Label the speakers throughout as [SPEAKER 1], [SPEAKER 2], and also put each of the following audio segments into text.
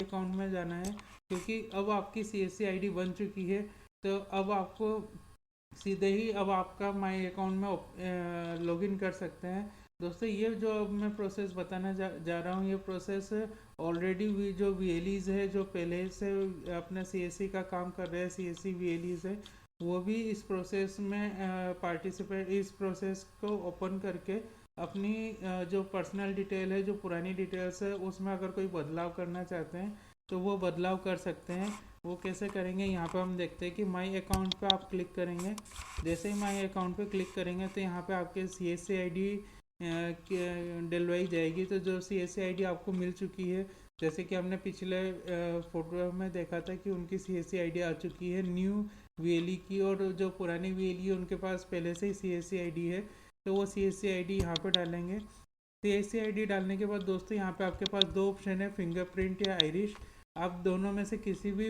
[SPEAKER 1] Account में जाना है, क्योंकि अब आपकी CSC ID बन चुकी है। तो अब आपको सीधे ही अब आपका माई अकाउंट में लॉगिन कर सकते हैं। दोस्तों ये जो अब मैं प्रोसेस बताना जा रहा हूँ, ये प्रोसेस ऑलरेडी जो VLEs है, जो पहले से अपना CSC का काम कर रहे हैं, CSC VLEs है, वो भी इस प्रोसेस में पार्टिसिपेट, इस प्रोसेस को ओपन करके अपनी जो पर्सनल डिटेल है, जो पुरानी डिटेल्स है, उसमें अगर कोई बदलाव करना चाहते हैं तो वो बदलाव कर सकते हैं। वो कैसे करेंगे, यहाँ पे हम देखते हैं कि माई अकाउंट पे आप क्लिक करेंगे। जैसे ही माई अकाउंट पे क्लिक करेंगे तो यहाँ पे आपके CSC ID डलवाई जाएगी। तो जो CSC ID आपको मिल चुकी है, जैसे कि हमने पिछले फोटो में देखा था कि उनकी CSC ID आ चुकी है न्यू VLE की, और जो पुरानी VLE है उनके पास पहले से ही CSC ID है। तो वो CSC ID यहाँ पर डालेंगे। CSC ID डालने के बाद दोस्तों यहाँ पे आपके पास दो ऑप्शन है, फिंगरप्रिंट या आयरिश। आप दोनों में से किसी भी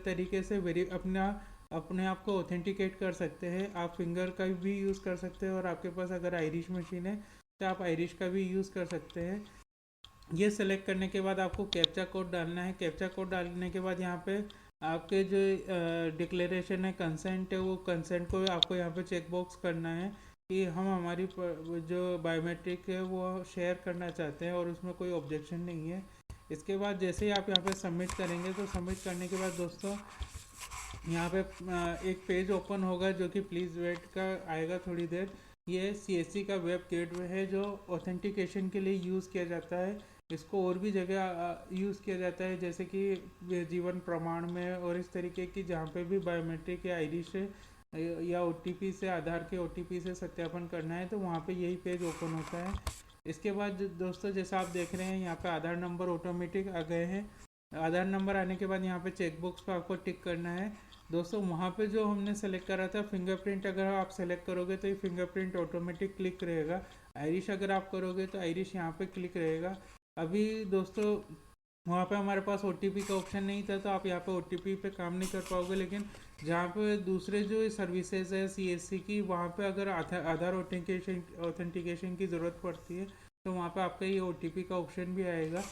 [SPEAKER 1] तरीके से अपने आप को ऑथेंटिकेट कर सकते हैं। आप फिंगर का भी यूज़ कर सकते हैं, और आपके पास अगर आयरिश मशीन है तो आप आयरिश का भी यूज़ कर सकते हैं। ये सेलेक्ट करने के बाद आपको कैप्चा कोड डालना है। कैप्चा कोड डालने के बाद यहाँ पे आपके जो डिक्लेरेशन है, कंसेंट है, वो कंसेंट को आपको यहाँ पे चेक बॉक्स करना है कि हम हमारी जो बायोमेट्रिक है वो शेयर करना चाहते हैं और उसमें कोई ऑब्जेक्शन नहीं है। इसके बाद जैसे ही आप यहाँ पे सबमिट करेंगे, तो सबमिट करने के बाद दोस्तों यहाँ पे एक पेज ओपन होगा जो कि प्लीज़ वेट का आएगा थोड़ी देर। ये CSC का वेब गेटवे है जो ऑथेंटिकेशन के लिए यूज़ किया जाता है। इसको और भी जगह यूज़ किया जाता है, जैसे कि जीवन प्रमाण में और इस तरीके की, जहाँ पे भी बायोमेट्रिक या आईरिश या OTP से, आधार के OTP से सत्यापन करना है, तो वहाँ पे यही पेज ओपन होता है। इसके बाद दोस्तों जैसा आप देख रहे हैं यहाँ पे आधार नंबर ऑटोमेटिक आ गए हैं। आधार नंबर आने के बाद यहाँ पे चेक बॉक्स पर आपको टिक करना है। दोस्तों वहाँ पे जो हमने सेलेक्ट करा था फिंगरप्रिंट, अगर आप सेलेक्ट करोगे तो ये फिंगरप्रिंट ऑटोमेटिक क्लिक रहेगा। आयरिश अगर आप करोगे तो आयरिश यहाँ पे क्लिक रहेगा। अभी दोस्तों वहाँ पे हमारे पास OTP का ऑप्शन नहीं था, तो आप यहाँ पे OTP पे काम नहीं कर पाओगे। लेकिन जहाँ पे दूसरे जो सर्विसेज है CSC की, वहाँ पे अगर आधार ऑथेंटिकेशन की ज़रूरत पड़ती है तो वहाँ पे आपका ये OTP का ऑप्शन भी आएगा।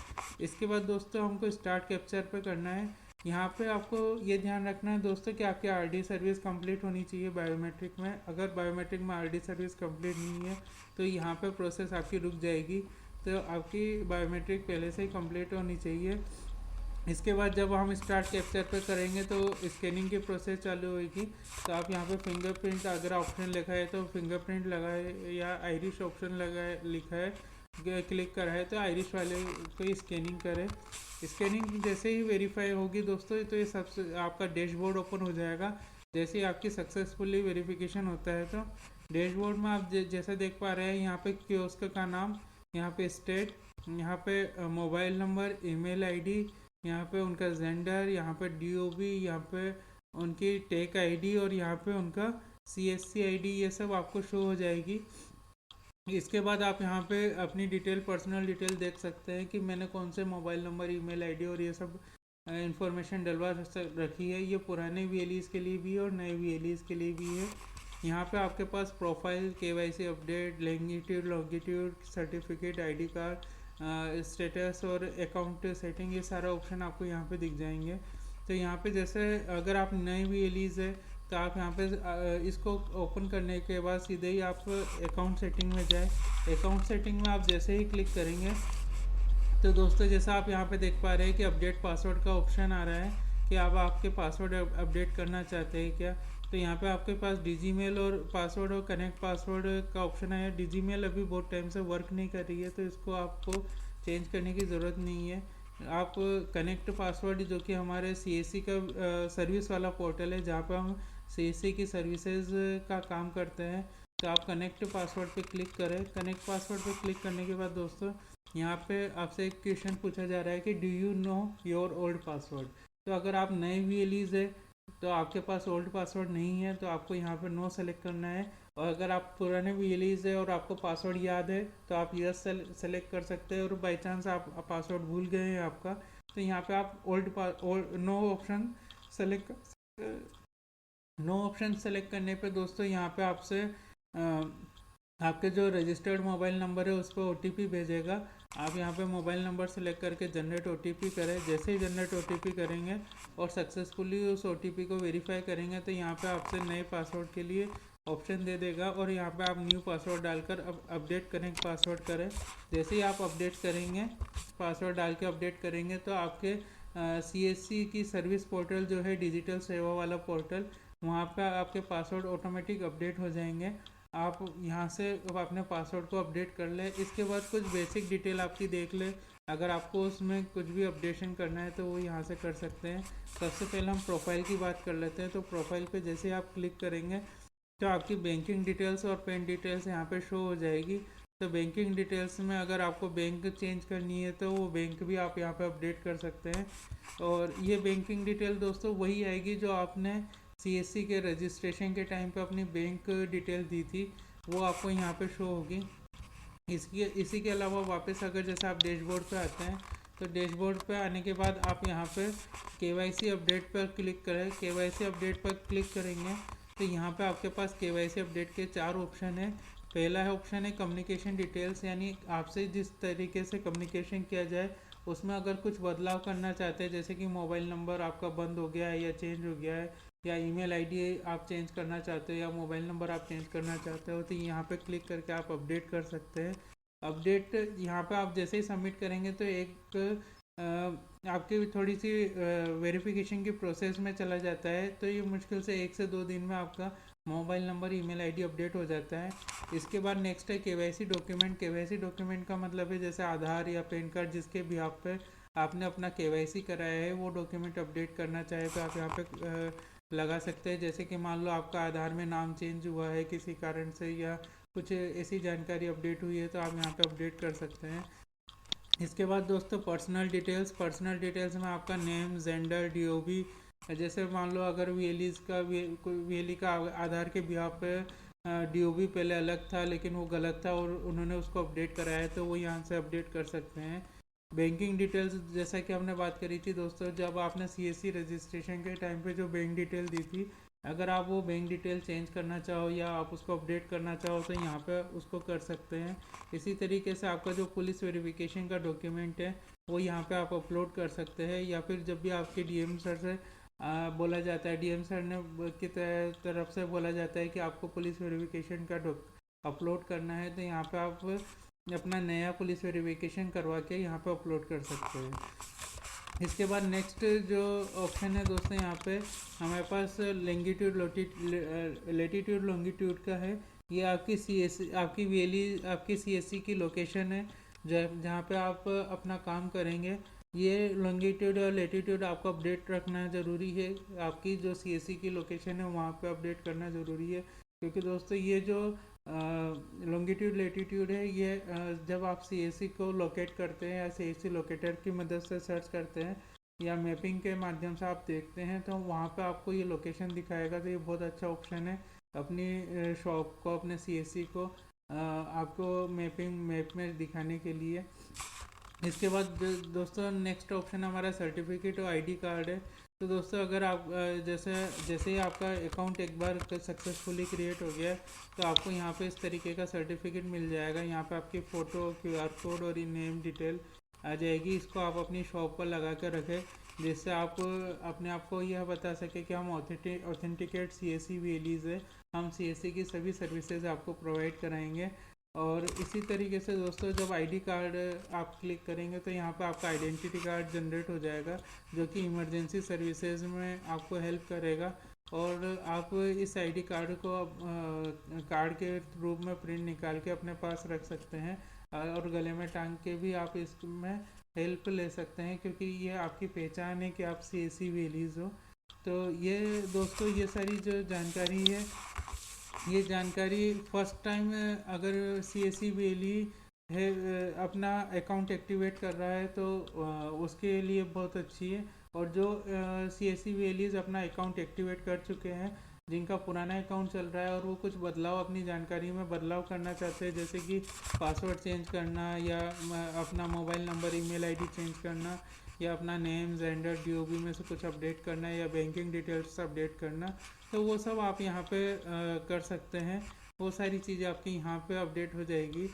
[SPEAKER 1] इसके बाद दोस्तों हमको स्टार्ट कैप्चर पे करना है। यहाँ पे आपको ये ध्यान रखना है दोस्तों कि आपकी RD सर्विस कंप्लीट होनी चाहिए बायोमेट्रिक में। अगर बायोमेट्रिक में RD सर्विस कंप्लीट नहीं है तो यहाँ पे प्रोसेस आपकी रुक जाएगी। तो आपकी बायोमेट्रिक पहले से ही कंप्लीट होनी चाहिए। इसके बाद जब हम स्टार्ट कैप्चर पे करेंगे तो स्कैनिंग की प्रोसेस चालू होगी। तो आप यहाँ पे फिंगरप्रिंट अगर ऑप्शन लिखा है तो फिंगरप्रिंट लगाए, या आयरिश ऑप्शन लगाए लिखा है क्लिक करा है तो आयरिश वाले को स्कैनिंग करें। स्कैनिंग जैसे ही वेरीफाई होगी दोस्तों, तो ये सबसे आपका डैशबोर्ड ओपन हो जाएगा। जैसे ही आपकी सक्सेसफुली वेरिफिकेशन होता है तो डैशबोर्ड में आप जैसे देख पा रहे हैं, यहाँ पे कियोस्क का नाम, यहाँ पे स्टेट, यहाँ पे मोबाइल नंबर, ईमेल आईडी, यहाँ पे उनका जेंडर, यहाँ पे DOB, यहाँ पे उनकी टेक ID, और यहाँ पे उनका CSC ID, ये सब आपको शो हो जाएगी। इसके बाद आप यहाँ पे अपनी डिटेल, पर्सनल डिटेल देख सकते हैं कि मैंने कौन से मोबाइल नंबर, ईमेल आईडी और ये सब इंफॉर्मेशन डलवा रखी है। ये पुराने VLEs के लिए भी है और नए VLEs के लिए भी है। यहाँ पे आपके पास profile, KYC update, latitude, longitude, certificate, ID card, status और अकाउंट सेटिंग, ये सारा ऑप्शन आपको यहाँ पे दिख जाएंगे। तो यहाँ पे जैसे अगर आप नए VLEs है तो आप यहाँ पे इसको ओपन करने के बाद सीधे ही आप अकाउंट सेटिंग में जाए। अकाउंट सेटिंग में आप जैसे ही क्लिक करेंगे तो दोस्तों जैसा आप यहाँ पे देख पा रहे हैं कि अपडेट पासवर्ड का ऑप्शन आ रहा है कि आप आपके पासवर्ड अपडेट करना चाहते हैं क्या। तो यहाँ पे आपके पास डिजीमेल और पासवर्ड और कनेक्ट पासवर्ड का ऑप्शन है। डिजीमेल अभी बहुत टाइम से वर्क नहीं कर रही है, तो इसको आपको चेंज करने की ज़रूरत नहीं है। आप कनेक्ट पासवर्ड, जो कि हमारे CSC का सर्विस वाला पोर्टल है जहाँ पर हम CSC की सर्विसेज का काम करते हैं, तो आप कनेक्ट पासवर्ड पे क्लिक करें। कनेक्ट पासवर्ड पे क्लिक करने के बाद दोस्तों यहाँ पे आपसे एक क्वेश्चन पूछा जा रहा है कि do you know your old password. तो अगर आप नए VLEs है तो आपके पास ओल्ड पासवर्ड नहीं है तो आपको यहाँ पे नो सेलेक्ट करना है। और अगर आप पुराने VLEs है और आपको पासवर्ड याद है तो आप यस सेलेक्ट कर सकते हैं। और बाई चांस आप पासवर्ड भूल गए हैं आपका, तो यहाँ पे आप no option select no option select करने पे दोस्तों यहाँ पे आपसे आपके जो रजिस्टर्ड मोबाइल नंबर है उस पर OTP भेजेगा। आप यहाँ पे मोबाइल नंबर सेलेक्ट करके जनरेट ओटीपी करें। जैसे ही जनरेट ओटीपी करेंगे और सक्सेसफुली उस ओटीपी को वेरीफाई करेंगे तो यहाँ पे आपसे नए पासवर्ड के लिए ऑप्शन दे देगा और यहाँ पे आप न्यू पासवर्ड डालकर अब अपडेट करें, पासवर्ड करें। जैसे ही आप अपडेट करेंगे, पासवर्ड डाल के अपडेट करेंगे तो आपके सीएससी की सर्विस पोर्टल जो है डिजिटल सेवा वाला पोर्टल, वहाँ पर आपके पासवर्ड ऑटोमेटिक अपडेट हो जाएंगे। आप यहाँ से अब अपने पासवर्ड को अपडेट कर ले। इसके बाद कुछ बेसिक डिटेल आपकी देख ले, अगर आपको उसमें कुछ भी अपडेशन करना है तो वो यहाँ से कर सकते हैं। सबसे पहले हम प्रोफाइल की बात कर लेते हैं। तो प्रोफाइल पे जैसे आप क्लिक करेंगे तो आपकी बैंकिंग डिटेल्स और पेन डिटेल्स यहाँ पे शो हो जाएगी। तो बैंकिंग डिटेल्स में अगर आपको बैंक चेंज करनी है तो वो बैंक भी आप यहाँ पे अपडेट कर सकते हैं। और ये बैंकिंग डिटेल दोस्तों वही आएगी जो आपने सीएससी के रजिस्ट्रेशन के टाइम पे अपनी बैंक डिटेल दी थी, वो आपको यहाँ पे शो होगी। इसी के अलावा वापस अगर जैसे आप डैशबोर्ड पे आते हैं तो डैशबोर्ड पे आने के बाद आप यहाँ पे केवाईसी अपडेट पर क्लिक करें। केवाईसी अपडेट पर क्लिक करेंगे तो यहाँ पे आपके पास केवाईसी अपडेट के 4 ऑप्शन है। पहला है ऑप्शन है कम्युनिकेशन डिटेल्स, यानी आपसे जिस तरीके से कम्युनिकेशन किया जाए उसमें अगर कुछ बदलाव करना चाहते हैं, जैसे कि मोबाइल नंबर आपका बंद हो गया है या चेंज हो गया है, या ईमेल आईडी आप चेंज करना चाहते हो, या मोबाइल नंबर आप चेंज करना चाहते हो, तो यहाँ पे क्लिक करके आप अपडेट कर सकते हैं। अपडेट यहाँ पे आप जैसे ही सबमिट करेंगे तो एक आपकी थोड़ी सी वेरिफिकेशन की प्रोसेस में चला जाता है। तो ये मुश्किल से 1 से 2 दिन में आपका mobile number email ID update हो जाता है। इसके बाद नेक्स्ट है केवाईसी डॉक्यूमेंट। केवाईसी डॉक्यूमेंट का मतलब है जैसे आधार या पैन कार्ड जिसके भी आप पे आपने अपना केवाईसी कराया है, वो डॉक्यूमेंट अपडेट करना चाहे तो आप यहाँ पे लगा सकते हैं। जैसे कि मान लो आपका आधार में नाम चेंज हुआ है किसी कारण से, या कुछ ऐसी जानकारी अपडेट हुई है तो आप यहाँ पे अपडेट कर सकते हैं। इसके बाद दोस्तों पर्सनल डिटेल्स। पर्सनल डिटेल्स में आपका नेम, जेंडर, डीओबी, जैसे मान लो अगर वीएलई का आधार के बिहाफ पे डीओबी पहले अलग था लेकिन वो गलत था और उन्होंने उसको अपडेट कराया है तो वो यहाँ से अपडेट कर सकते हैं। बैंकिंग डिटेल्स जैसा कि हमने बात करी थी दोस्तों, जब आपने सीएससी रजिस्ट्रेशन के टाइम पे जो बैंक डिटेल दी थी, अगर आप वो बैंक डिटेल चेंज करना चाहो या आप उसको अपडेट करना चाहो तो यहाँ पे उसको कर सकते हैं। इसी तरीके से आपका जो पुलिस वेरिफिकेशन का डॉक्यूमेंट है वो यहाँ पे आप अपलोड कर सकते हैं, या फिर जब भी आपके डीएम सर से बोला जाता है, डीएम सर ने की तरफ से बोला जाता है कि आपको पुलिस वेरिफिकेशन का अपलोड करना है, तो यहाँ पे आप अपना नया पुलिस वेरिफिकेशन करवा के यहाँ पे अपलोड कर सकते हैं। इसके बाद नेक्स्ट जो ऑप्शन है दोस्तों, यहाँ पे हमारे पास लेटीट्यूड लॉन्गिट्यूड का है। ये आपकी आपकी आपकी सीएससी की लोकेशन है जहाँ पे आप अपना काम करेंगे। ये लॉन्गिट्यूड और लेटीट्यूड आपको अपडेट रखना ज़रूरी है। आपकी जो सीएससी की लोकेशन है वहाँ पे अपडेट करना ज़रूरी है, क्योंकि दोस्तों ये जो लॉन्गिट्यूड लेटीट्यूड है ये जब आप सीएससी को लोकेट करते हैं या सीएससी लोकेटर की मदद से सर्च करते हैं या मैपिंग के माध्यम से आप देखते हैं तो वहाँ पे आपको ये लोकेशन दिखाएगा। तो ये बहुत अच्छा ऑप्शन है अपनी शॉप को, अपने सीएससी को आपको मैप में दिखाने के लिए। इसके बाद दोस्तों नेक्स्ट ऑप्शन हमारा सर्टिफिकेट और आईडी कार्ड है। तो दोस्तों अगर आप जैसे ही आपका अकाउंट एक बार सक्सेसफुली क्रिएट हो गया तो आपको यहाँ पे इस तरीके का सर्टिफिकेट मिल जाएगा। यहाँ पे आपकी फ़ोटो, क्यूआर कोड और नेम डिटेल आ जाएगी। इसको आप अपनी शॉप पर लगा कर रखें जिससे आप अपने आप को यह बता सके कि हम ऑथेंटिकेट सीएससी वीएलईज है, हम सीएससी की सभी सर्विसेज आपको प्रोवाइड कराएंगे। और इसी तरीके से दोस्तों जब आईडी कार्ड आप क्लिक करेंगे तो यहाँ पे आपका आइडेंटिटी कार्ड जनरेट हो जाएगा जो कि इमरजेंसी सर्विसेज में आपको हेल्प करेगा। और आप इस आईडी कार्ड को कार्ड के रूप में प्रिंट निकाल के अपने पास रख सकते हैं और गले में टांग के भी आप इसमें हेल्प ले सकते हैं, क्योंकि ये आपकी पहचान है कि आप सीएससी वीएलईज हो। तो ये दोस्तों ये सारी जो जानकारी है, ये जानकारी फर्स्ट टाइम अगर सीएससी वीएलई है अपना अकाउंट एक्टिवेट कर रहा है तो उसके लिए बहुत अच्छी है। और जो सीएससी वीएलईज अपना अकाउंट एक्टिवेट कर चुके हैं, जिनका पुराना अकाउंट चल रहा है और वो कुछ बदलाव अपनी जानकारी में बदलाव करना चाहते हैं, जैसे कि पासवर्ड चेंज करना या अपना mobile number, email ID change करना, या अपना नेम, जेंडर, डीओबी में से कुछ अपडेट करना, या बैंकिंग डिटेल्स अपडेट करना, तो वो सब आप यहाँ पे कर सकते हैं। वो सारी चीज़ें आपकी यहाँ पे अपडेट हो जाएगी।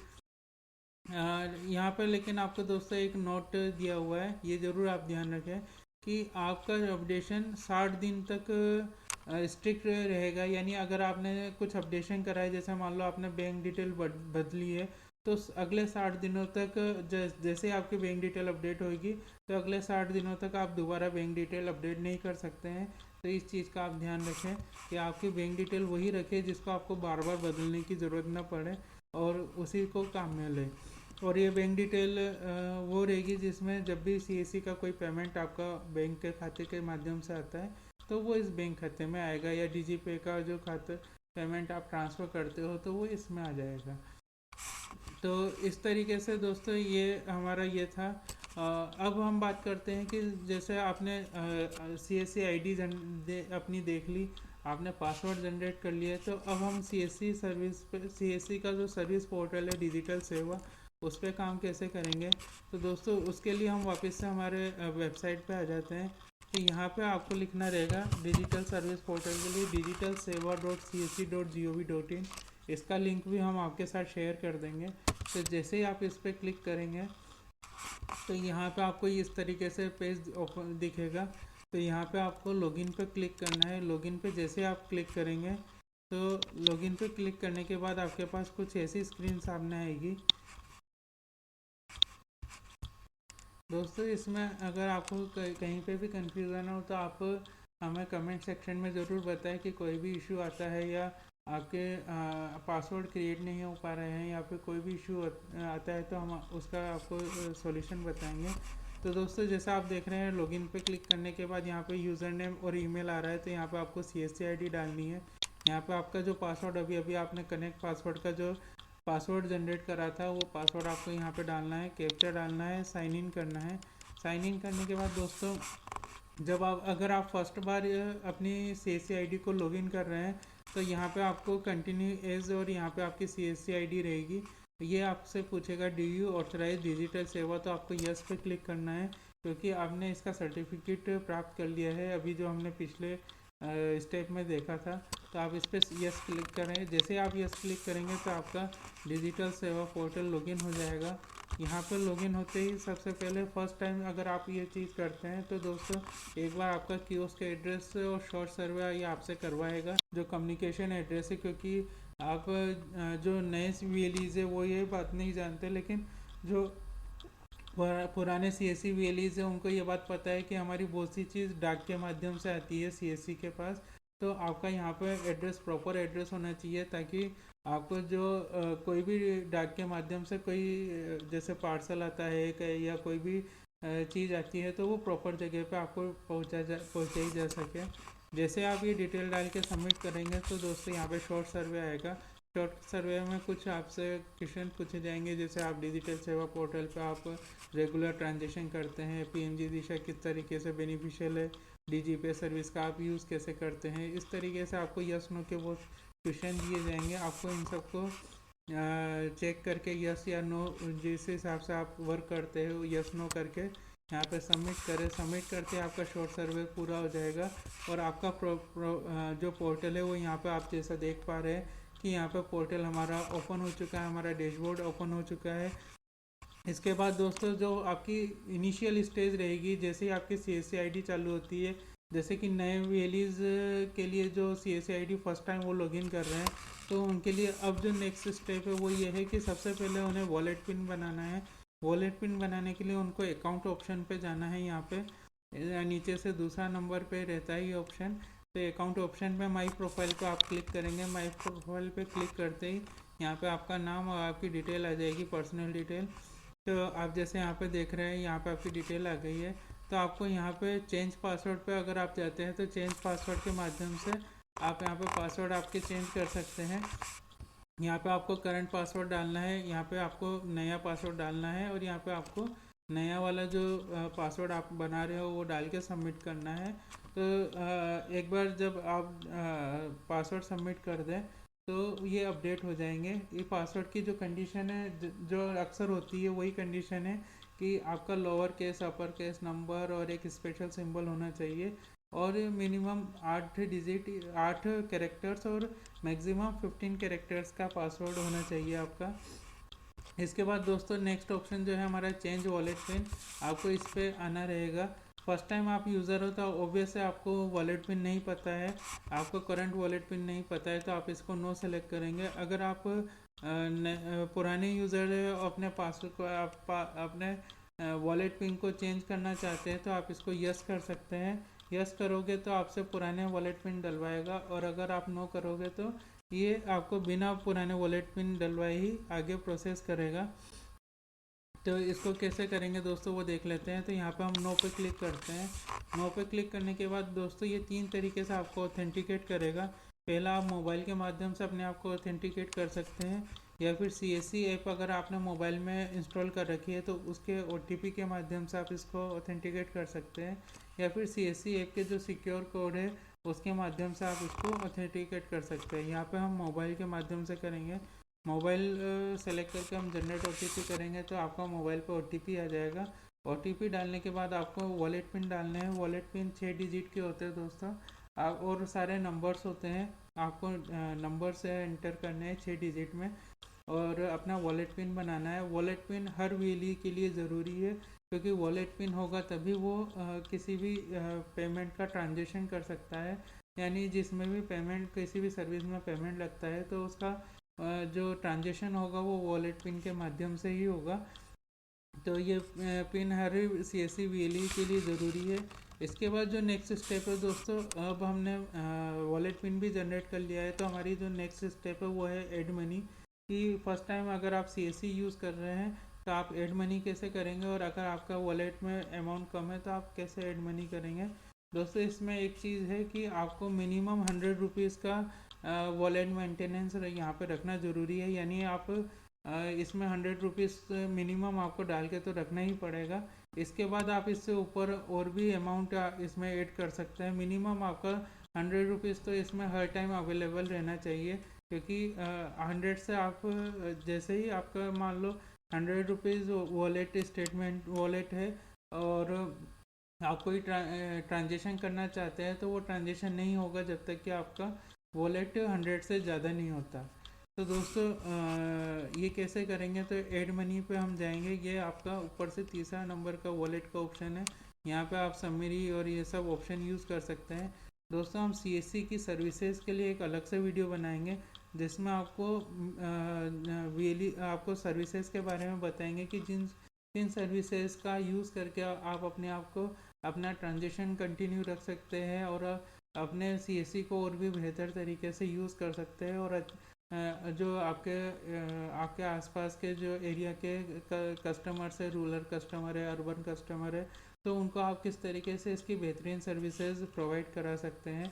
[SPEAKER 1] यहाँ पर लेकिन आपको दोस्तों एक नोट दिया हुआ है, ये ज़रूर आप ध्यान रखें कि आपका अपडेशन 60 दिन तक स्ट्रिक्ट रहेगा। यानी अगर आपने कुछ अपडेशन कराया, जैसे मान लो आपने बैंक डिटेल बदली है, तो अगले 60 दिनों तक जैसे आपकी बैंक डिटेल अपडेट होगी, तो अगले 60 दिनों तक आप दोबारा बैंक डिटेल अपडेट नहीं कर सकते हैं। तो इस चीज़ का आप ध्यान रखें कि आपकी बैंक डिटेल वही रखें जिसको आपको बार बार बदलने की ज़रूरत ना पड़े और उसी को काम में ले। और ये बैंक डिटेल वो रहेगी जिसमें जब भी सीएससी का कोई पेमेंट आपका बैंक के खाते के माध्यम से आता है, तो वो इस बैंक खाते में आएगा, या डीजीपे का जो खाते पेमेंट आप ट्रांसफ़र करते हो तो वो इसमें आ जाएगा। तो इस तरीके से दोस्तों ये हमारा ये था। अब हम बात करते हैं कि जैसे आपने सीएससी आईडी अपनी देख ली, आपने पासवर्ड जनरेट कर लिया, तो अब हम सीएससी सर्विस पे, सीएससी का जो सर्विस पोर्टल है डिजिटल सेवा, उस पर काम कैसे करेंगे। तो दोस्तों उसके लिए हम वापस से हमारे वेबसाइट पे आ जाते हैं। तो यहाँ पे आपको लिखना रहेगा डिजिटल सर्विस पोर्टल के लिए digitalseva.csc.gov.in। इसका लिंक भी हम आपके साथ शेयर कर देंगे। तो जैसे ही आप इस पर क्लिक करेंगे तो यहाँ पे आपको इस तरीके से पेज ओपन दिखेगा। तो यहाँ पे आपको लॉगिन पे क्लिक करना है। लॉगिन पे जैसे आप क्लिक करेंगे तो लॉगिन पे क्लिक करने के बाद आपके पास कुछ ऐसी स्क्रीन सामने आएगी। दोस्तों इसमें अगर आपको कहीं पे भी कंफ्यूजन हो तो आप हमें कमेंट सेक्शन में ज़रूर बताएं कि कोई भी इशू आता है, या आपके पासवर्ड क्रिएट नहीं हो पा रहे हैं, या फिर कोई भी इशू आता है तो हम उसका आपको सॉल्यूशन बताएंगे। तो दोस्तों जैसा आप देख रहे हैं, लॉगिन पे क्लिक करने के बाद यहाँ पे यूज़र नेम और ईमेल आ रहा है, तो यहाँ पे आपको CSC ID डालनी है। यहाँ पे आपका जो पासवर्ड अभी अभी आपने कनेक्ट पासवर्ड का जो पासवर्ड जनरेट करा था वो पासवर्ड आपको यहाँ पे डालना है, कैप्चा डालना है, साइन इन करना है। साइन इन करने के बाद दोस्तों जब आप अगर आप फर्स्ट बार अपनी CSC ID को लॉगिन कर रहे हैं तो यहाँ पे आपको कंटिन्यू एज और यहाँ पे आपकी CSC ID रहेगी। ये आपसे पूछेगा डू यू ऑथराइज डिजिटल सेवा, तो आपको यस पे क्लिक करना है क्योंकि आपने इसका सर्टिफिकेट प्राप्त कर लिया है अभी जो हमने पिछले स्टेप में देखा था। तो आप इस पर यस क्लिक करें। जैसे आप यस क्लिक करेंगे तो आपका डिजिटल सेवा पोर्टल लॉगिन हो जाएगा। यहाँ पर लॉगिन होते ही सबसे पहले फर्स्ट टाइम अगर आप ये चीज़ करते हैं तो दोस्तों एक बार आपका कियोस्क एड्रेस और शॉर्ट सर्वे ये आपसे करवाएगा, जो कम्युनिकेशन एड्रेस है, क्योंकि आप जो नए VLEs है वो ये बात नहीं जानते, लेकिन जो पुराने CSC VLEs है उनको ये बात पता है कि हमारी बहुत सी चीज़ डाक के माध्यम से आती है CSC के पास। तो आपका यहाँ पर एड्रेस प्रॉपर एड्रेस होना चाहिए ताकि आपको जो कोई भी डाक के माध्यम से कोई जैसे पार्सल आता है या कोई भी चीज़ आती है तो वो प्रॉपर जगह पे आपको पहुँचाई जा सके। जैसे आप ये डिटेल डाल के सबमिट करेंगे तो दोस्तों यहाँ पे शॉर्ट सर्वे आएगा। शॉर्ट सर्वे में कुछ आपसे क्वेश्चन पूछे जाएंगे, जैसे आप डिजिटल सेवा पोर्टल पे आप रेगुलर ट्रांजेक्शन करते हैं, PNG दिशा किस तरीके से बेनिफिशियल है, DGPay सर्विस का आप यूज़ कैसे करते हैं, इस तरीके से आपको यस नो के वो क्वेश्चन दिए जाएंगे। आपको इन सबको चेक करके यस या नो जिस हिसाब से आप वर्क करते हो यस नो करके यहाँ पे सबमिट करें। सबमिट करके आपका शॉर्ट सर्वे पूरा हो जाएगा और आपका जो पोर्टल है वो यहाँ पे आप जैसा देख पा रहे हैं कि यहाँ पे पोर्टल हमारा ओपन हो चुका है, हमारा डैशबोर्ड ओपन हो चुका है। इसके बाद दोस्तों जो आपकी इनिशियल स्टेज रहेगी, जैसे ही आपकी CSC ID चालू होती है, जैसे कि नए VLEs के लिए जो CSC ID फर्स्ट टाइम वो लॉगिन कर रहे हैं तो उनके लिए अब जो नेक्स्ट स्टेप है वो ये है कि सबसे पहले उन्हें वॉलेट पिन बनाना है। वॉलेट पिन बनाने के लिए उनको अकाउंट ऑप्शन पे जाना है। यहाँ पे नीचे से दूसरा नंबर पे रहता है ये ऑप्शन। तो अकाउंट ऑप्शन पे माई प्रोफाइल को आप क्लिक करेंगे। माई प्रोफाइल पे क्लिक करते ही यहाँ पे आपका नाम और आपकी डिटेल आ जाएगी, पर्सनल डिटेल। तो आप जैसे यहाँ पे देख रहे हैं यहाँ पे आपकी डिटेल आ गई है। तो आपको यहाँ पे चेंज पासवर्ड पे अगर आप जाते हैं तो चेंज पासवर्ड के माध्यम से आप यहाँ पे पासवर्ड आपके चेंज कर सकते हैं। यहाँ पे आपको करंट पासवर्ड डालना है, यहाँ पे आपको नया पासवर्ड डालना है और यहाँ पे आपको नया वाला जो पासवर्ड आप बना रहे हो वो डाल के सबमिट करना है। तो एक बार जब आप पासवर्ड सबमिट कर दें तो ये अपडेट हो जाएंगे। ये पासवर्ड की जो कंडीशन है जो अक्सर होती है वही कंडीशन है कि आपका lower case upper case number और एक स्पेशल सिंबल होना चाहिए और मिनिमम 8 कैरेक्टर्स और मैक्सिमम 15 कैरेक्टर्स का पासवर्ड होना चाहिए आपका। इसके बाद दोस्तों नेक्स्ट ऑप्शन जो है हमारा चेंज वॉलेट पिन, आपको इस पर आना रहेगा। फर्स्ट टाइम आप यूज़र हो तो ऑब्वियस है आपको वॉलेट पिन नहीं पता है, आपको करंट वॉलेट पिन नहीं पता है, तो आप इसको नो सेलेक्ट करेंगे। अगर आप पुराने यूज़र है अपने पासवर्ड को अपने वॉलेट पिन को चेंज करना चाहते हैं तो आप इसको यस कर सकते हैं। यस करोगे तो आपसे पुराने वॉलेट पिन डलवाएगा, और अगर आप नो करोगे तो ये आपको बिना पुराने वॉलेट पिन डलवाए ही आगे प्रोसेस करेगा। तो इसको कैसे करेंगे दोस्तों वो देख लेते हैं। तो यहाँ पे हम नो पे क्लिक करते हैं। नो पे क्लिक करने के बाद दोस्तों ये 3 तरीके से आपको ऑथेंटिकेट करेगा। पहला, आप मोबाइल के माध्यम से अपने आप को ऑथेंटिकेट कर सकते हैं, या फिर CSC ऐप अगर आपने मोबाइल में इंस्टॉल कर रखी है तो उसके OTP के माध्यम से आप इसको ऑथेंटिकेट कर सकते हैं, या फिर CSC ऐप के जो सिक्योर कोड है उसके माध्यम से आप इसको ऑथेंटिकेट कर सकते हैं। यहाँ पे हम मोबाइल के माध्यम से करेंगे। मोबाइल सेलेक्ट करके हम जनरेट OTP करेंगे तो आपका मोबाइल पे OTP आ जाएगा। OTP डालने के बाद आपको वॉलेट पिन डालने हैं। वॉलेट पिन 6 डिजिट के होते हैं दोस्तों, आप और सारे नंबर्स होते हैं, आपको नंबर से एंटर करने हैं 6 डिजिट में, और अपना वॉलेट पिन बनाना है। वॉलेट पिन हर वेली के लिए ज़रूरी है, क्योंकि वॉलेट पिन होगा तभी वो किसी भी पेमेंट का ट्रांजेक्शन कर सकता है। यानी जिसमें भी पेमेंट, किसी भी सर्विस में पेमेंट लगता है तो उसका जो ट्रांजेक्शन होगा वो वॉलेट पिन के माध्यम से ही होगा। तो ये पिन हर CSC VLE के लिए ज़रूरी है। इसके बाद जो नेक्स्ट स्टेप है दोस्तों, अब हमने वॉलेट पिन भी जनरेट कर लिया है, तो हमारी जो नेक्स्ट स्टेप है वो है ऐड मनी। कि फर्स्ट टाइम अगर आप CSC यूज़ कर रहे हैं तो आप ऐड मनी कैसे करेंगे, और अगर आपका वॉलेट में अमाउंट कम है तो आप कैसे ऐड मनी करेंगे। दोस्तों इसमें एक चीज़ है कि आपको मिनिमम 100 रुपीज़ का वॉलेट मेंटेनेंस यहाँ पे रखना ज़रूरी है। यानी आप इसमें 100 रुपीज़ मिनिमम आपको डाल के तो रखना ही पड़ेगा। इसके बाद आप इससे ऊपर और भी अमाउंट इसमें ऐड कर सकते हैं। मिनिमम आपका 100 रुपीज़ तो इसमें हर टाइम अवेलेबल रहना चाहिए, क्योंकि 100 से आप जैसे ही आपका मान लो 100 रुपीज़ वॉलेट स्टेटमेंट वॉलेट है, और आप कोई ट्रांजेक्शन करना चाहते हैं तो वो ट्रांजेक्शन नहीं होगा जब तक कि आपका वॉलेट 100 से ज़्यादा नहीं होता। तो दोस्तों ये कैसे करेंगे, तो ऐड मनी पे हम जाएंगे। ये आपका ऊपर से तीसरा नंबर का वॉलेट का ऑप्शन है, यहाँ पे आप समरी और ये सब ऑप्शन यूज़ कर सकते हैं। दोस्तों हम CSC की सर्विसेज के लिए एक अलग से वीडियो बनाएंगे, जिसमें आपको आपको सर्विसेज के बारे में बताएंगे कि जिन सर्विसेज का यूज़ करके आप अपने आप को अपना ट्रांजेक्शन कंटिन्यू रख सकते हैं, और अपने CSC को और भी बेहतर तरीके से यूज़ कर सकते हैं, और जो आपके आसपास के जो एरिया के कस्टमर्स है, रूरल कस्टमर है, अर्बन कस्टमर है, तो उनको आप किस तरीके से इसकी बेहतरीन सर्विसेज प्रोवाइड करा सकते हैं।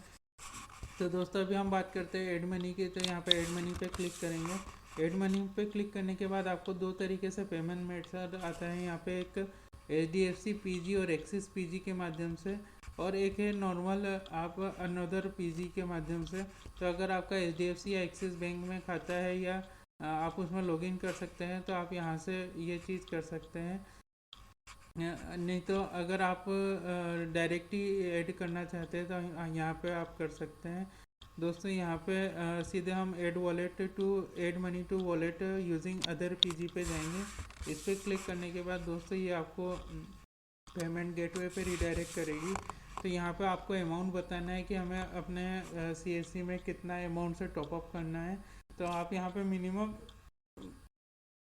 [SPEAKER 1] तो दोस्तों अभी हम बात करते हैं ऐड मनी की। तो यहाँ पे ऐड मनी पे क्लिक करेंगे। ऐड मनी पे क्लिक करने के बाद आपको 2 तरीके से पेमेंट मेथड आता है। यहाँ पे एक HDFC PG और एक्सिस PG के माध्यम से, और एक है नॉर्मल आप अनदर PG के माध्यम से। तो अगर आपका HDFC या एक्सिस बैंक में खाता है, या आप उसमें लॉगिन कर सकते हैं, तो आप यहाँ से ये चीज़ कर सकते हैं। नहीं तो अगर आप डायरेक्ट ही ऐड करना चाहते हैं तो यहाँ पे आप कर सकते हैं। दोस्तों यहाँ पे सीधे हम add money to wallet using other PG पे जाएंगे। इस पर क्लिक करने के बाद दोस्तों ये आपको पेमेंट गेटवे पे रिडायरेक्ट करेगी। तो यहाँ पे आपको अमाउंट बताना है कि हमें अपने CSC में कितना अमाउंट से टॉपअप करना है। तो आप यहाँ पे मिनिमम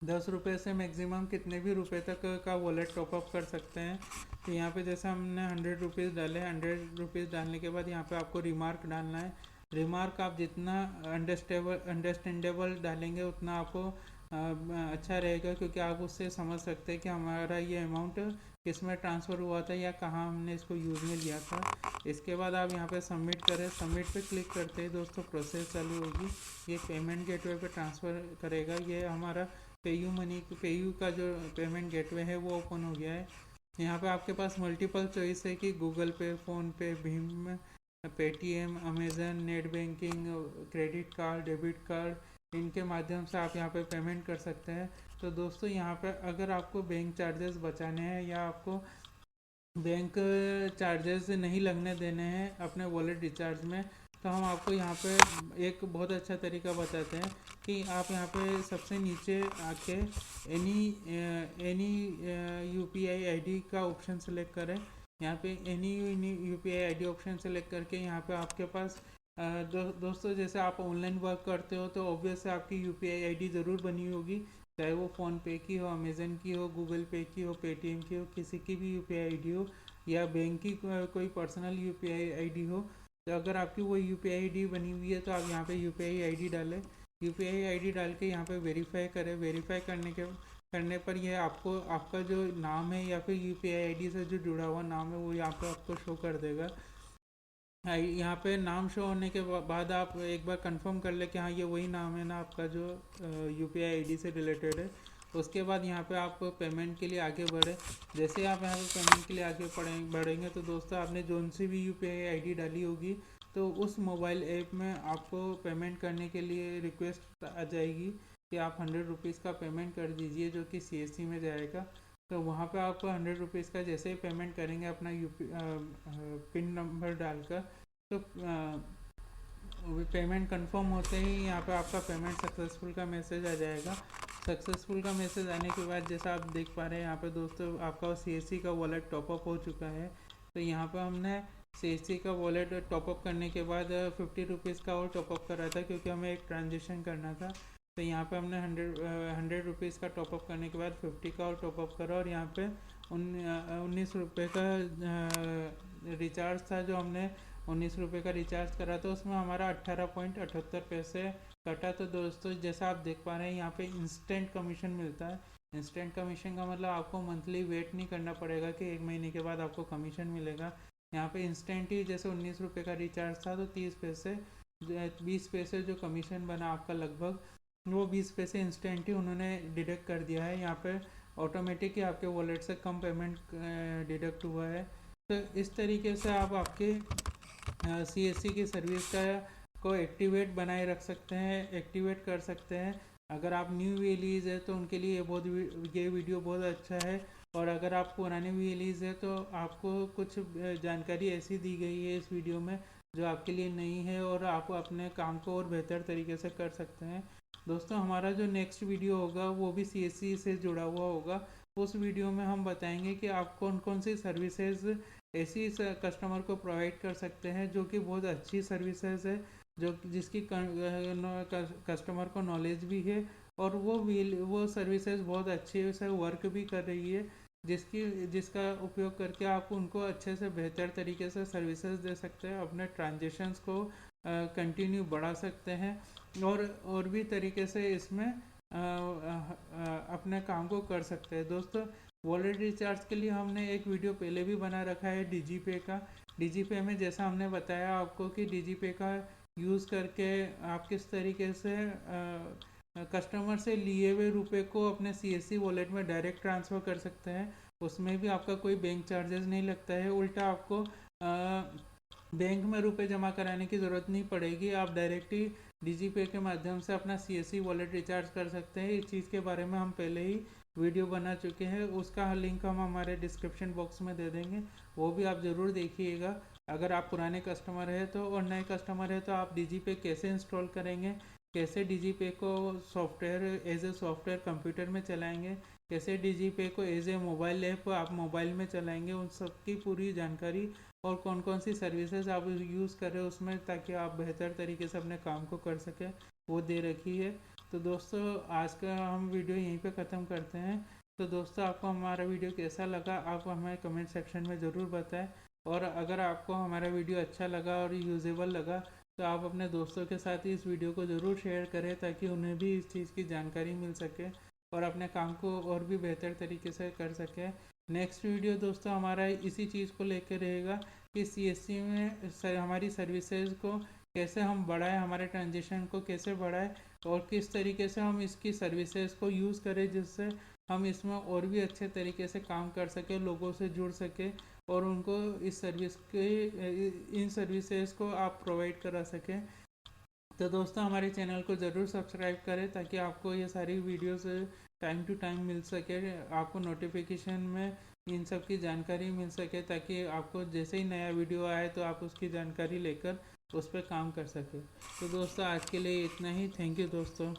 [SPEAKER 1] 10 रुपये से मैक्सिमम कितने भी रुपए तक का वॉलेट टॉपअप कर सकते हैं। तो यहाँ पे जैसे हमने 100 रुपीज़ डाले, 100 रुपीज़ डालने के बाद यहाँ पे आपको रिमार्क डालना है। रिमार्क आप जितना अंडरस्टैंडेबल डालेंगे उतना आपको अच्छा रहेगा, क्योंकि आप उससे समझ सकते हैं कि हमारा ये अमाउंट किस में ट्रांसफ़र हुआ था या कहाँ हमने इसको यूज़ में लिया था। इसके बाद आप यहाँ पे सबमिट करें। सबमिट पे क्लिक करते ही दोस्तों प्रोसेस चालू होगी। ये पेमेंट गेटवे पे ट्रांसफ़र करेगा। ये हमारा पेयू का जो पेमेंट गेटवे है वो ओपन हो गया है। यहाँ पे आपके पास मल्टीपल चॉइस है कि गूगल पे, PhonePe, Bhim, Paytm, Amazon, net banking, credit card, debit card, इनके माध्यम से आप यहाँ पे पेमेंट कर सकते हैं। तो दोस्तों यहाँ पे अगर आपको बैंक चार्जेस बचाने हैं, या आपको बैंक चार्जेस नहीं लगने देने हैं अपने वॉलेट रिचार्ज में, तो हम आपको यहाँ पे एक बहुत अच्छा तरीका बताते हैं कि आप यहाँ पे सबसे नीचे आके एनी एनी यूपीआई आईडी का ऑप्शन सेलेक्ट करें। यहाँ पे any UPI ID option select करके यहाँ पे आपके पास दोस्तों जैसे आप ऑनलाइन वर्क करते हो तो ऑब्वियस है आपकी यूपीआई आईडी ज़रूर बनी होगी, चाहे वो फ़ोनपे की हो, अमेज़न की हो, गूगल पे की हो, पेटीएम की हो, किसी की भी यूपीआई आईडी हो, या बैंक की कोई पर्सनल यूपीआई आईडी हो। तो अगर आपकी वो यूपीआई आईडी बनी हुई है तो आप यहाँ पे यूपीआई आईडी डालें। यूपीआई आईडी डाल के यहाँ पे वेरीफाई करें। वेरीफाई करने पर यह आपको आपका जो नाम है या फिर यूपीआई आईडी से जो जुड़ा हुआ नाम है वो यहाँ पे आपको शो कर देगा। यहाँ पे नाम शो होने के बाद आप एक बार कंफर्म कर ले कि हाँ ये वही नाम है ना आपका जो यूपीआई आईडी से रिलेटेड है। उसके बाद यहाँ पे आप पेमेंट के लिए आगे बढ़े। जैसे आप यहाँ पे पेमेंट के लिए आगे बढ़ेंगे तो दोस्तों आपने जोन सी भी यूपीआई आईडी डाली होगी तो उस मोबाइल ऐप में आपको पेमेंट करने के लिए रिक्वेस्ट आ जाएगी कि आप 100 रुपीज़ का पेमेंट कर दीजिए जो कि सीएससी में जाएगा। तो वहाँ पे आप 100 रुपीज़ का जैसे ही पेमेंट करेंगे अपना पिन नंबर डालकर, तो पेमेंट कंफर्म होते ही यहाँ पे आपका पेमेंट सक्सेसफुल का मैसेज आ जाएगा। सक्सेसफुल का मैसेज आने के बाद जैसा आप देख पा रहे हैं यहाँ पे दोस्तों आपका सीएससी का वॉलेट टॉपअप हो चुका है। तो यहाँ पे हमने सीएससी का वॉलेट टॉपअप करने के बाद 50 रुपीज़ का और टॉपअप करा था क्योंकि हमें एक ट्रांजेक्शन करना था। तो यहाँ पे हमने 100 रुपीज़ का टॉपअप करने के बाद 50 का और टॉपअप करा और यहाँ पे 19 रुपये का रिचार्ज था जो हमने 19 रुपये का रिचार्ज करा था, उसमें हमारा 18.78 पैसे कटा। तो दोस्तों जैसा आप देख पा रहे हैं यहाँ पे इंस्टेंट कमीशन मिलता है। इंस्टेंट कमीशन का मतलब आपको मंथली वेट नहीं करना पड़ेगा कि 1 महीने के बाद आपको कमीशन मिलेगा। यहाँ पे इंस्टेंट ही जैसे 19 रुपये का रिचार्ज था तो 30 पैसे 20 पैसे जो कमीशन बना आपका लगभग, वो 20 पैसे इंस्टेंट ही उन्होंने डिडक्ट कर दिया है। यहाँ पे ऑटोमेटिक ही आपके वॉलेट से कम पेमेंट डिडक्ट हुआ है। तो इस तरीके से आप आपके सीएससी की सर्विस को एक्टिवेट बनाए रख सकते हैं, एक्टिवेट कर सकते हैं। अगर आप न्यू रिलीज़ है तो उनके लिए ये वीडियो बहुत अच्छा है, और अगर आप पुराने रिलीज़ है तो आपको कुछ जानकारी ऐसी दी गई है इस वीडियो में जो आपके लिए नई है और आप अपने काम को और बेहतर तरीके से कर सकते हैं। दोस्तों हमारा जो नेक्स्ट वीडियो होगा वो भी सीएससी से जुड़ा हुआ होगा। उस वीडियो में हम बताएंगे कि आप कौन कौन सी सर्विसेज ऐसी कस्टमर को प्रोवाइड कर सकते हैं जो कि बहुत अच्छी सर्विसेज है, जो जिसकी कस्टमर को नॉलेज भी है और वो सर्विसेज बहुत अच्छे से वर्क भी कर रही है, जिसका उपयोग करके आप उनको अच्छे से बेहतर तरीके से सर्विसेज दे सकते हैं, अपने ट्रांजेक्शन्स को कंटिन्यू बढ़ा सकते हैं और भी तरीके से इसमें अपने काम को कर सकते हैं। दोस्तों वॉलेट रिचार्ज के लिए हमने एक वीडियो पहले भी बना रखा है डीजीपे का। डीजीपे में जैसा हमने बताया आपको कि डीजीपे का यूज़ करके आप किस तरीके से कस्टमर से लिए हुए रुपए को अपने सीएससी वॉलेट में डायरेक्ट ट्रांसफ़र कर सकते हैं। उसमें भी आपका कोई बैंक चार्जेस नहीं लगता है, उल्टा आपको बैंक में रुपए जमा कराने की ज़रूरत नहीं पड़ेगी। आप डायरेक्ट ही डीजीपे के माध्यम से अपना सीएससी वॉलेट रिचार्ज कर सकते हैं। इस चीज़ के बारे में हम पहले ही वीडियो बना चुके हैं, उसका लिंक हम हमारे डिस्क्रिप्शन बॉक्स में दे देंगे, वो भी आप ज़रूर देखिएगा। अगर आप पुराने कस्टमर हैं तो और नए कस्टमर हैं तो आप डीजीपे कैसे इंस्टॉल करेंगे, कैसे डीजीपे को software as a software computer में चलाएंगे, कैसे डीजीपे को एज ए मोबाइल ऐप आप मोबाइल में चलाएंगे, उन सब की पूरी जानकारी और कौन कौन सी सर्विसेज आप यूज़ कर रहे हो उसमें, ताकि आप बेहतर तरीके से अपने काम को कर सकें, वो दे रखी है। तो दोस्तों आज का हम वीडियो यहीं पे ख़त्म करते हैं। तो दोस्तों आपको हमारा वीडियो कैसा लगा आप हमें कमेंट सेक्शन में ज़रूर बताएं, और अगर आपको हमारा वीडियो अच्छा लगा और यूजेबल लगा तो आप अपने दोस्तों के साथ इस वीडियो को ज़रूर शेयर करें ताकि उन्हें भी इस चीज़ की जानकारी मिल सके और अपने काम को और भी बेहतर तरीके से कर सकें। नेक्स्ट वीडियो दोस्तों हमारा इसी चीज़ को लेकर रहेगा कि सीएससी में हमारी सर्विसेज को कैसे हम बढ़ाएं, हमारे ट्रांजेक्शन को कैसे बढ़ाएं और किस तरीके से हम इसकी सर्विसेज को यूज़ करें जिससे हम इसमें और भी अच्छे तरीके से काम कर सकें, लोगों से जुड़ सके और उनको इस सर्विस के इन सर्विसेज को आप प्रोवाइड करा सकें। तो दोस्तों हमारे चैनल को ज़रूर सब्सक्राइब करें ताकि आपको ये सारी वीडियोस टाइम टू टाइम मिल सके, आपको नोटिफिकेशन में इन सब की जानकारी मिल सके, ताकि आपको जैसे ही नया वीडियो आए तो आप उसकी जानकारी लेकर उस पर काम कर सके। तो दोस्तों आज के लिए इतना ही। थैंक यू दोस्तों।